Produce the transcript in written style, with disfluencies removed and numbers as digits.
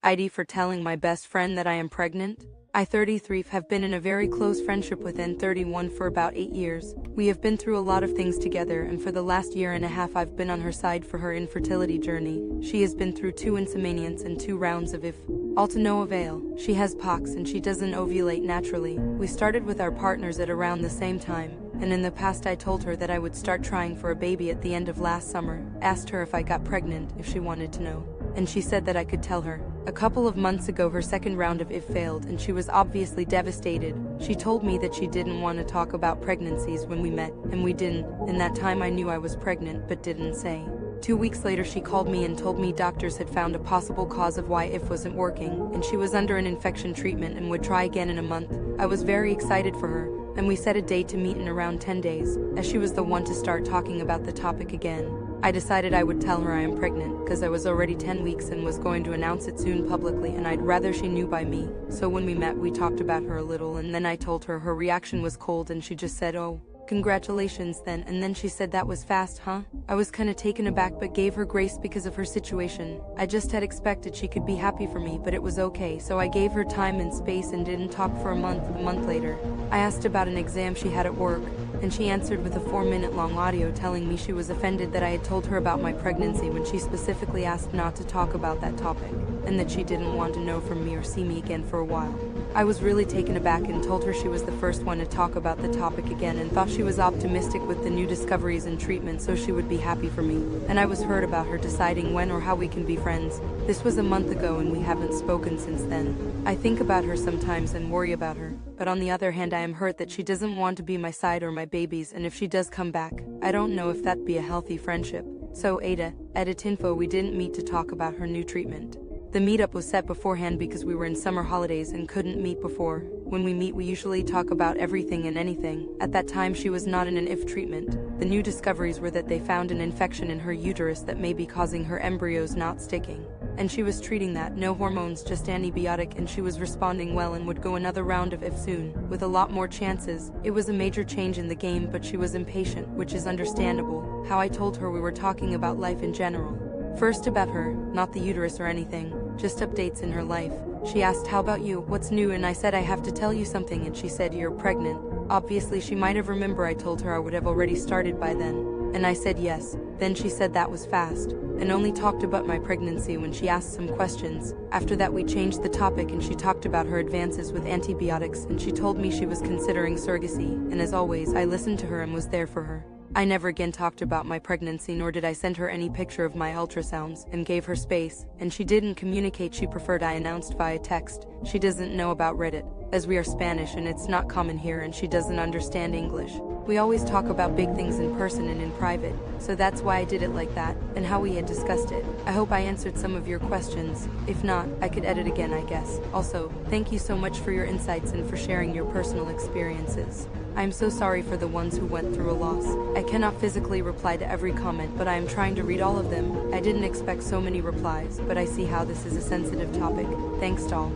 AITH for telling my best friend that I am pregnant. I 33 have been in a very close friendship with N31 for about 8 years. We have been through a lot of things together, and for the last year and a half I've been on her side for her infertility journey. She has been through 2 inseminations and 2 rounds of AITH, no avail. She has PCOS and she doesn't ovulate naturally. We started with our partners at around the same time, and in the past I told her that I would start trying for a baby at the end of last summer. Asked her if I got pregnant, if she wanted to know, and she said that I could tell her. A couple of months ago her second round of AITH failed and she was obviously devastated. She told me that she didn't want to talk about pregnancies when we met, and we didn't. In that time I knew I was pregnant but didn't say. 2 weeks later she called me and told me doctors had found a possible cause of why AITH wasn't working, and she was under an infection treatment and would try again in a month. I was very excited for her, and we set a date to meet in around 10 days, as she was the one to start talking about the topic again. I decided I would tell her I am pregnant, because I was already 10 weeks and was going to announce it soon publicly, and I'd rather she knew by me. So when we met we talked about her a little, and then I told her. Her reaction was cold and she just said, "Oh, congratulations then," and then she said, "That was fast, huh?" I was kinda taken aback but gave her grace because of her situation. I just had expected she could be happy for me, but it was okay, so I gave her time and space and didn't talk for a month. A month later, I asked about an exam she had at work, and she answered with a 4-minute long audio telling me she was offended that I had told her about my pregnancy when she specifically asked not to talk about that topic, and that she didn't want to know from me or see me again for a while. I was really taken aback and told her she was the first one to talk about the topic again, and thought she was optimistic with the new discoveries and treatment, so she would be happy for me. And I was hurt about her deciding when or how we can be friends. This was a month ago and we haven't spoken since then. I think about her sometimes and worry about her, but on the other hand I am hurt that she doesn't want to be my side or my babies, and if she does come back, I don't know if that'd be a healthy friendship. So AITA, edit info, we didn't meet to talk about her new treatment. The meetup was set beforehand because we were in summer holidays and couldn't meet before. When we meet we usually talk about everything and anything. At that time she was not in an AITH treatment. The new discoveries were that they found an infection in her uterus that may be causing her embryos not sticking. And she was treating that, no hormones, just antibiotic, and she was responding well and would go another round of AITH soon, with a lot more chances. It was a major change in the game, but she was impatient, which is understandable. How I told her we were talking about life in general. First about her, not the uterus or anything, just updates in her life. She asked, "How about you? What's new?" And I said, "I have to tell you something," and she said, "You're pregnant." Obviously she might have remembered I told her I would have already started by then, and I said yes. Then she said that was fast, and only talked about my pregnancy when she asked some questions. After that we changed the topic and she talked about her advances with antibiotics, and she told me she was considering surrogacy, and as always I listened to her and was there for her. I never again talked about my pregnancy, nor did I send her any picture of my ultrasounds, and gave her space, and she didn't communicate. She preferred I announced via text. She doesn't know about Reddit, as we are Spanish and it's not common here, and she doesn't understand English. We always talk about big things in person and in private, so that's why I did it like that, and how we had discussed it. I hope I answered some of your questions. If not, I could edit again, I guess. Also, thank you so much for your insights and for sharing your personal experiences. I am so sorry for the ones who went through a loss. I cannot physically reply to every comment, but I am trying to read all of them. I didn't expect so many replies, but I see how this is a sensitive topic. Thanks, doll.